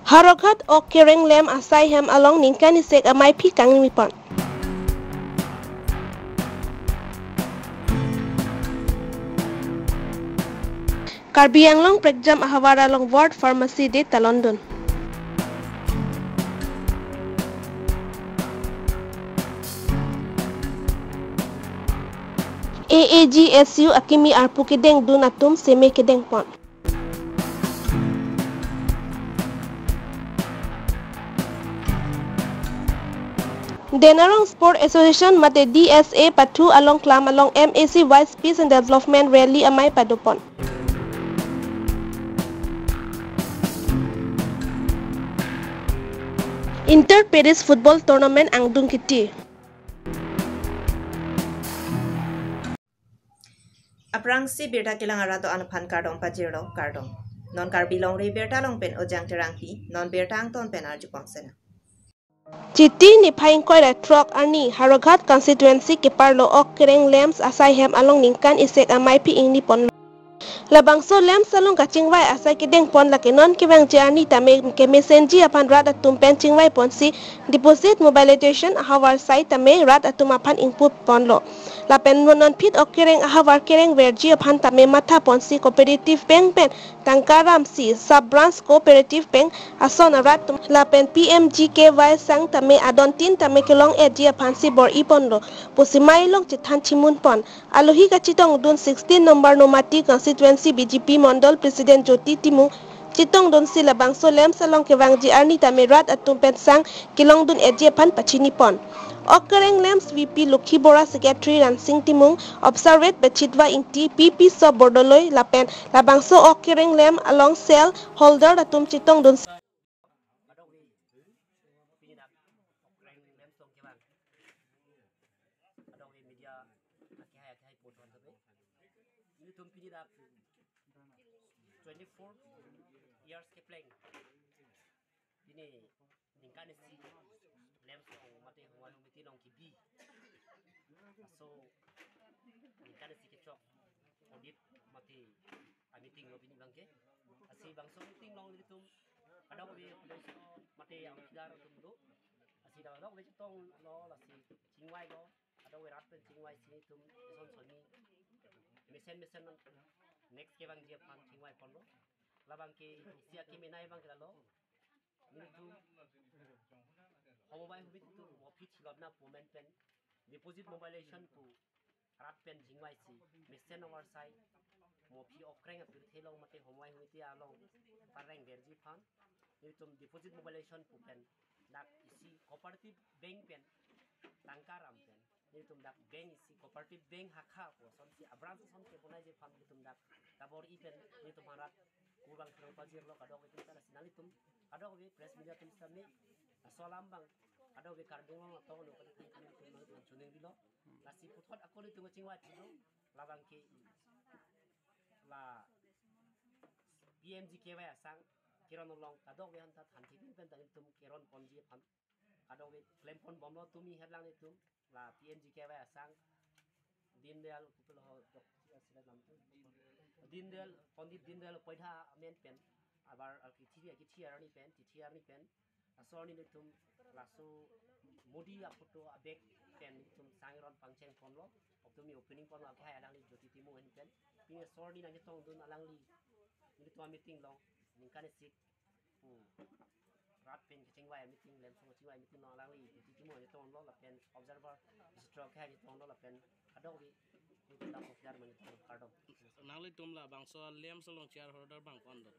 Harogat o kereng lem asai hem along ningkan isek amai pi kang mipon. Karbi Anglong prekjam ahawara long ward pharmacy de Talondon. AAGSU akimi arpu kedeng dun atum seme kedeng pon. Denarong Sport Association mate DSA patu along klam along MAC Vice Peace and Development Rally amai padupon. Inter Paris Football Tournament angdung kiti. Aprang si berta kilang arado anpan kardong pajero kardong. Non karbilong re berta long pen ojang terangpi non berta angton pen arjupang sena. Chiti ni phaing koi ra truck ani Harogat constituency ke parlo ok kereng lems asai hem along ningkan isek amai pi ingni pon. Labangso lem salong kachingwai asai kedeng pon lake non kebang jani tame ke mesenji apan rat atum pen chingwai pon si deposit mobilization ahawar sai tame rat atum apan input pon lo. Lapen non pit okereng ahawar kereng verji apan tame mata pon si cooperative bank pen tangkaram si sub branch cooperative bank ason rat lapen PMGKY sang tame adon tin tame kelong eji apan si bor ipon lo. Pusimai long chitan chimun pon alohi kachitong dun 16 number nomati constituency BJP Mondol President Jyoti Timu Chitong don sila bangso lem salong kewangji arni tamerat atum pensang kilong dun eje pan pachini pon. Okereng lems VP Lukhi Bora Secretary Ransing Timung observate bechitwa inti PP so bordoloi lapen labangso okereng lem along cell holder atum chitong don years ke playing ini ningkan si lem song mate huan miti long ki bi so ningkan si ke chok audit mate meeting lo bini bangke asi bangso meeting long litum ada ko be mate yang kidar tum do asi da lo be tong lo la si chingwai lo ada we rat pen chingwai si tum son soni mesen next ke bang je pan chingwai pon lo labang ke sia ke menai bang kelalo minutu homobai hubit tu office lobna payment pen deposit mobilization pu rat pen jingwai si mesen over sai mo phi okreng apir thelo mate homai huiti along pareng verji fan minutum deposit mobilization pu pen dak isi cooperative bank pen tangkaram pen minutum dak bank isi cooperative bank hakha ko son si abran son ke bonai je fan minutum dak tabor ipen minutum harat kurang kurang pajir lo kadang kita sana sinali tum kadang we press media tum sami solam bang kadang we kardung lo atau lo pada kita tum cuning bilo nasi putot aku ni tum cingwat tu labang ke la PMG KY sang kiron long kadang we hantar hanti pen tadi tum kiron ponji pan kadang we flame pon bom lo tumi headlang ni tum la PMG KY sang Dindel kupul ho dok sila nam tu Dindel Pandit Dindel poida men pen abar kithia ni pen asoni ni tum lasu modi aputo abek pen tum sangron pangcheng pon lo optumi opening pon la khai alang ni Jyoti Timu hen pen ping sorni na tong dun alang li ni to meeting long ningkan sik pu rat pen chingwai meeting lem so chingwai meeting long alang li Jyoti Timu ni tong lo la pen observer stroke khai ni tong lo la pen adowi Nangli tumla bangso lem solong shareholder bang kondo.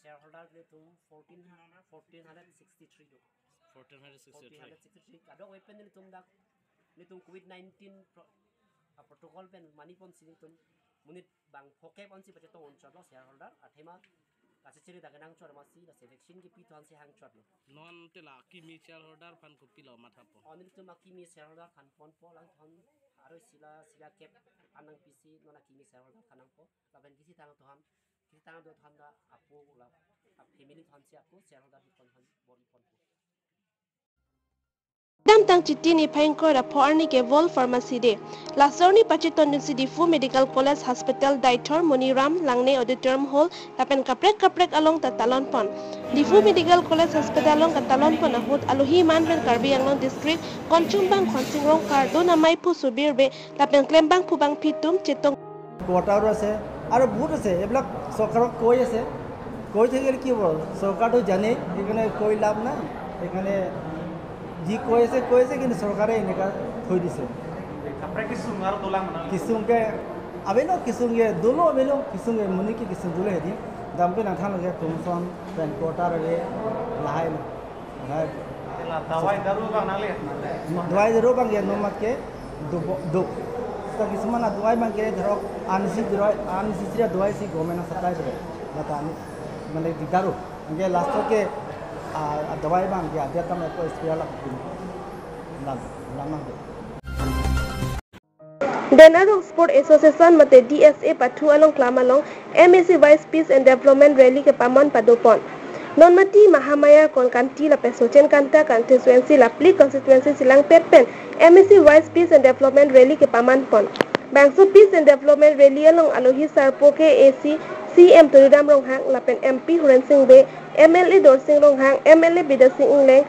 Shareholder le tum 1463 do. 1463. Kadang weapon ni tum dak ni tum COVID-19 protocol pen money pon sini tum munit bang hoke pon si paceto on chot lo shareholder athema kasi ciri dak nang chot masi la vaccine ki piton si hang chot lo. Non tela kimi shareholder fan ko pilo mathapo. On ni tum kimi shareholder fan pon po lang thon aro sila cap anang PC nona kimi shareholder kanang po laban kisi tangan do tuhan da apu la family tuhan si apu shareholder di tuhan bori pon po Dam tang chiti ni phain ko rapor ni ke Vol Pharmacy de lasor ni pachiton ni Sidifu Medical College Hospital Daitor Moniram Langne Auditorium Hall tapen kaprek along tatalon pon Difu Medical College Hospital along tatalon pon ahut aluhi manben Karbi Anglong District Konchumbang Khonsingrong Kardo na mai pu subir be tapen klembang pubang pitum chitong কোৱাটাৰো আছে আৰু বহুত আছে এইবিলাক চৰকাৰক কৈ আছে কৈ থাকিলে কি হ'ব চৰকাৰটো জানে সেইকাৰণে কৈ লাভ নাই সেইকাৰণে যি কৈ আছে কিন্তু চৰকাৰে এনেকুৱা থৈ দিছে কিছুকে আবেলো কিছুকে দলো আবেলো কিছুকে মুনিকি কিছু দলে হেদি দামপে নাথানলগে টমচন পেন কোৱাটাৰে লাহাই দৱাই দাৰু বাংগে নমাতকে দুখ কিছুমান দৱাই বাংগে ধৰক আনচিচিৰা দৱাই সি গভৰ্ণমেণ্টে চাপ্লাই কৰে মানে দিগদাৰো এনেকৈ লাষ্টকে दवाई बांग गया देता मैं तो स्प्रे लाना Denaro Sport Association mate DSA pathu along klamalong MSC Vice Peace and Development Rally ke paman padopon nonmati mahamaya konkanti la pesochen kanta constituency la pli constituency silang petpen MSC Vice Peace and Development Rally ke paman pon bangso Peace and Development Rally along alohi sarpo ke AC CM Turidam Ronghang lapen MP Huren Singh Be MLA Dorsing Ronghang MLA Bidar Singh Ingleng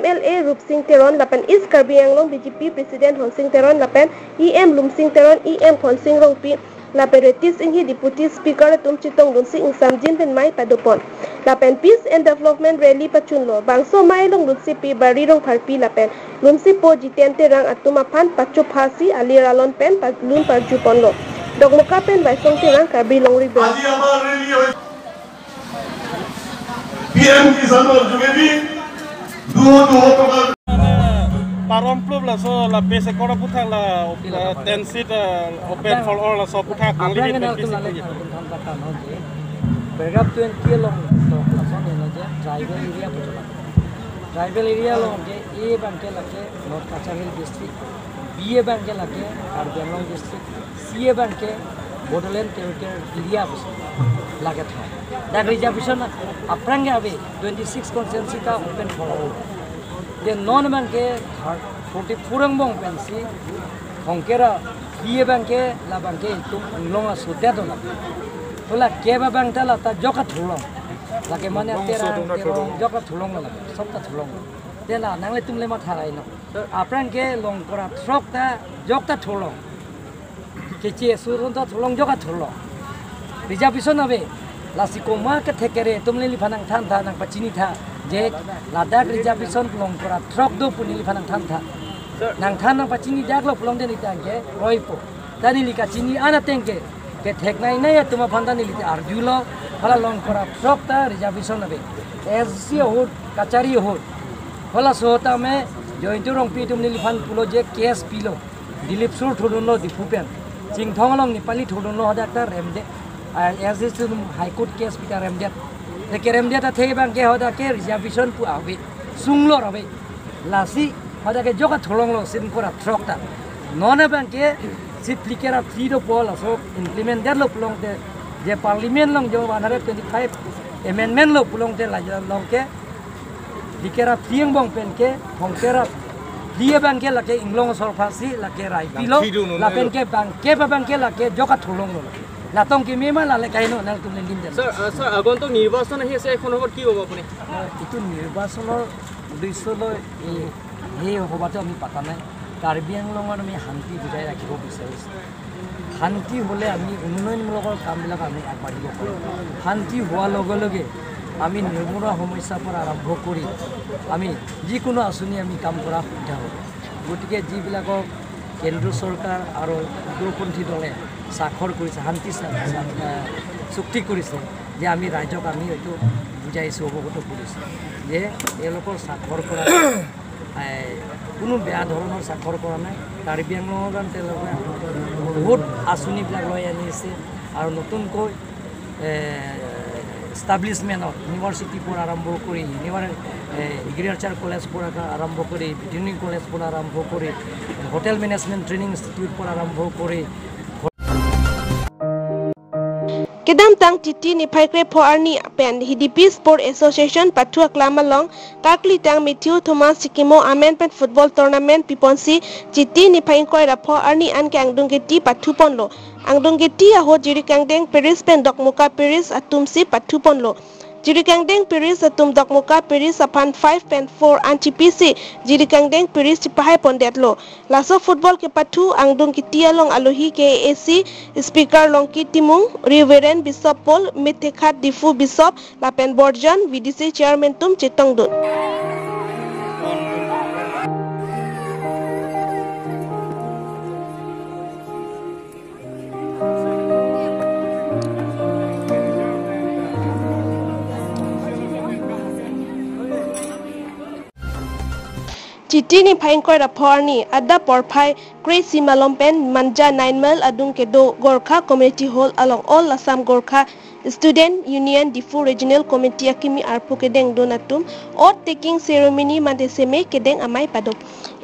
MLA Rup Singh Teron lapen East Karbi Anglong BJP President Hon Singh Teron lapen EM Lum Singh Teron EM Khon Singh Rongpi lapen Retis Inghi Deputy Speaker Tum Chitong Lun Singh Samjin Ben Mai Padopon lapen Peace and Development Rally Pachunlo bangso Mai Long Lunsi Pi Bari Rong Pharpi lapen Lunsi Po Jitente Rang Atuma Phan Pachu Phasi Ali Ralon Pen Lun Parju Ponlo Dogmuka Pen Baisong Tirang Karbi Long River PM की संदर्भ जुगे भी दो Parom plub la so la base kora putha la 10 seat open for all la so putha unlimited base Bergap 20 long so la so ne je tribal area long je A bank ke lage North Kachagil district B bank ke lage Karbi Anglong district C bank ke Bodoland territory area lage tha that reservation aprange ave 26 constituency ka open for all the non bank ke 44 bong pensi hongkera B bank ke la bank ke tum anglong la sote do la tola ke ba bank ta la ta joka thulong la ke mane tera joka thulong la sob ta thulong te la nang le tum le ma tharai no aprange ke long kora throk ta jok ta thulong ke che surun ta thulong joka thulong reservation ave Lasikoma ke thekere tumle li phanang than tha nang pachini tha je Ladakh reservation long kora trok do punili phanang than tha nang than nang pachini dak lo plong de ni tangke roipo tani li ka chini ana tengke ke theknai nai tuma phanda ni li arjulo phala long kora trok ta reservation ave SC hod kachari hod phala sota me jointu rong pi tumli li phan pulo je case pilo dilip sur thudun lo dipupen chingthong long ni pali thudun lo hoda ta remde as is high court case pita remdet the keremdet a thei bang ke hoda ke reservation pu avi sunglo rabe lasi hoda ke joka tholong lo sin kora trok ta non bang ke siplikera 3 do pol so implement that lo plong de je parliament long jo 125 amendment lo plong de la long ke dikera thieng bong pen ke hongkera dia bang ke la ke inglong sol phasi la ke rai pilo la pen ke bang ke la ke joka tholong lo Latong ki mema la lekai no nal tum lendin jan sir agontok nirbachon he se ekhon hobor ki hobo apuni itu nirbachonor udesho loi he hobato ami pata nai Karbi Anglongor ami hanti bujai rakhibo bisarise hanti hole ami unnayonmulokor kam bilak ami agbaঢ়িব পাৰো hanti হোৱা লগে লগে আমি নিৰ্মূল সমস্যা পৰা আৰম্ভ কৰি আমি যিকোনো আঁচনি আমি কাম কৰা সুবিধা হ'ব গতিকে যিবিলাকক কেন্দ্ৰ চৰকাৰ আৰু উগ্ৰপন্থী দলে স্বাক্ষৰ কৰিছে শান্তি চুক্তি কৰিছে যে আমি ৰাজ্যক আমি এইটো বুজাইছোঁ অৱগত কৰিছোঁ যে এওঁলোকৰ স্বাক্ষৰ কৰা কোনো বেয়া ধৰণৰ স্বাক্ষৰ কৰা নাই কাৰ্বি আংলঙৰ কাৰণে তেওঁলোকে বহুত আঁচনিবিলাক লৈ আনিছে আৰু নতুনকৈ establishment of university por arambo kori agriculture college por arambo kori veterinary college por arambo kori hotel management training institute por arambo kori Kedam tang titi ni paikre po arni pen HDP Sport Association Patua Klamalong kakli tang Matthew Thomas Sikimo Amen pen football tournament piponsi titi ni paikre rapo arni an ke angdungeti Patu ponlo angdungeti aho jiri kangdeng Paris pen dokmuka Paris atumsi Patu ponlo jiri kangdeng Paris atum dokmuka Paris apan 5 pen 4 anci PC jiri kangdeng Paris cipahai pondetlo laso football ke Patu angdung kitia long alohi ke AC speaker long kitimung Reverend Bishop Paul Mitekhat Difu Bishop Lapen Borjan VDC chairman tum Chetongdut Citi ni pain koi rapor ni ada porpai Crazy Malompen Manja 9 Mile adung kedo Gorkha Community Hall along all Assam Gorkha Student Union Difu Regional Committee akimi arpu kedeng donatum oath taking ceremony mandeseme kedeng amai padop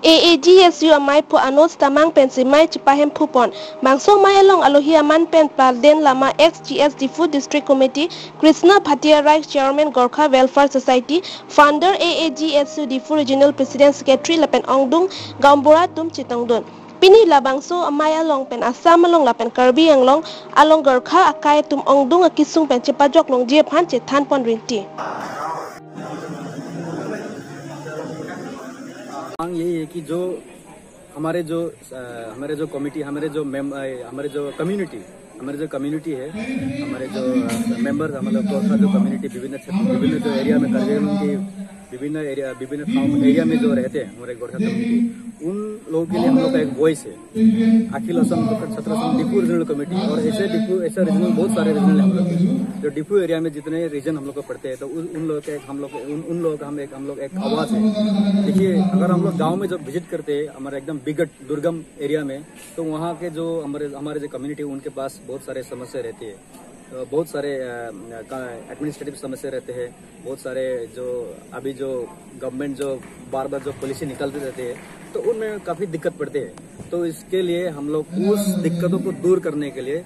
AAGSU amai po anos tamang pensimai cipahem pupon mangso mai along alohi aman pen palden lama XGS Difu District Committee Krishna Bhatia Rai Chairman Gorkha Welfare Society founder AAGSU Difu Regional President Secretary Lapen Ongdung Gambora tum Chitongdon Pini labangso amaya long pen Assam long lapen Karbi anglong along Gorkha akai tum ongdung akisung pen cepajok long je phan che than pon rinti यही है कि जो हमारे जो committee हमारे जो community है हमारे जो मेंबर हमारे गोरखा जो कम्युनिटी विभिन्न जो एरिया में की विभिन्न एरिया में जो रहते हैं हमारे गोरखा कम्युनिटी उन लोगों के लिए हम लोग का एक वॉइस है अखिल असम छत्र असम डिफू रीजनल कमेटी और ऐसे रीजनल बहुत सारे रीजनल हम लोग जो डिफू एरिया में जितने रीजन हम लोग को पड़ते हैं तो उन लोगों के हम लोग एक आवाज है। देखिए अगर हम लोग गांव में जब विजिट करते हैं हमारे एकदम बिगट दुर्गम एरिया में तो वहाँ के जो हमारे जो कम्युनिटी उनके पास बहुत सारे समस्या रहती है बहुत सारे एडमिनिस्ट्रेटिव समस्या रहते हैं बहुत सारे जो अभी जो गवर्नमेंट जो बार जो पॉलिसी निकालते रहते हैं तो उनमें काफी दिक्कत पड़ती है। तो इसके लिए हम लोग उस दिक्कतों को दूर करने के लिए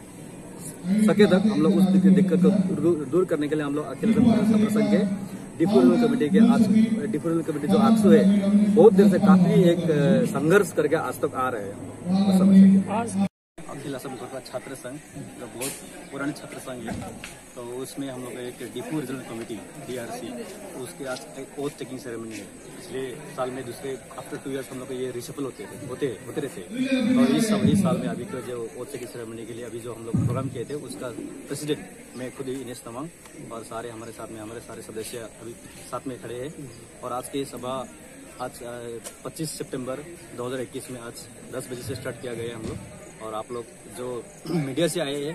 सके तक हम लोग उस दिक्कत को दूर करने के लिए हम लोग अखिल संघ के डिफू कमेटी जो आजसू है बहुत देर से काफी एक संघर्ष करके आज तक आ रहे हैं। अखिल असम गोरखा छात्र संघ जो बहुत पुराने छात्र संघ है तो उसमें हम लोग एक डिफू रीजनल कमेटी DRC उसके आज एक ओथ टेकिंग सेरेमनी है। पिछले साल में दूसरे आफ्टर 2 इयर्स हम लोग ये रिशफल होते रहते और इस साल में अभी तो जो ओथ टेकिंग सेरेमनी के लिए अभी जो हम लोग प्रोग्राम किए थे उसका प्रेसिडेंट मैं खुद ही इनेश तमांग और हमारे सारे सदस्य अभी साथ में खड़े हैं और आज की सभा आज 25 सितंबर 2021 में आज 10 बजे से स्टार्ट किया गया है हम लोग और आप लोग जो मीडिया से आए हैं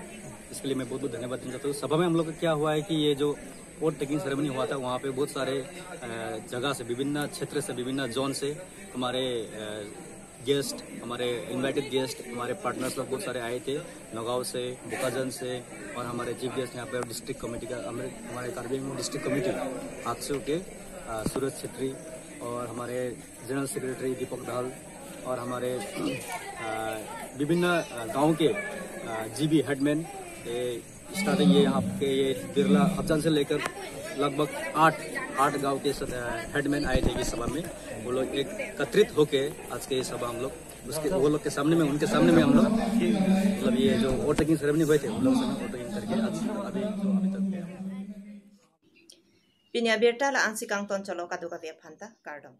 इसके लिए मैं बहुत धन्यवाद देना चाहता हूँ। सभा में हम लोग का क्या हुआ है कि ये जो ओथ टेकिंग सेरेमनी हुआ था वहाँ पे बहुत सारे जगह से विभिन्न क्षेत्र से विभिन्न जोन से हमारे गेस्ट हमारे इनवाइटेड गेस्ट हमारे पार्टनर्स लोग बहुत सारे आए थे नगांव से बुकाजन से और हमारे चीफ गेस्ट यहाँ पे डिस्ट्रिक्ट कमेटी का हमारे कार्बी डिस्ट्रिक्ट कमेटी आक्सू के सूरज छेत्री और हमारे जनरल सेक्रेटरी दीपक दाल और हमारे विभिन्न गांव के जीबी हेडमैन स्टार्टिंग ये यहाँ के ये बिरला अफजान से लेकर लगभग 8 गांव के हेडमैन आए थे इस सभा में। वो लोग एकत्रित होके आज के ये सभा हम लोग वो लोग के सामने में उनके सामने में हम लोग मतलब ये जो ओथ टेकिंग सेरेमनी हुए थे उन लोग ओथ टेकिंग करके अभी तक पिनिया बेरटा ला आंसिकांग तोन चलो का दुका वे फंता कार्डम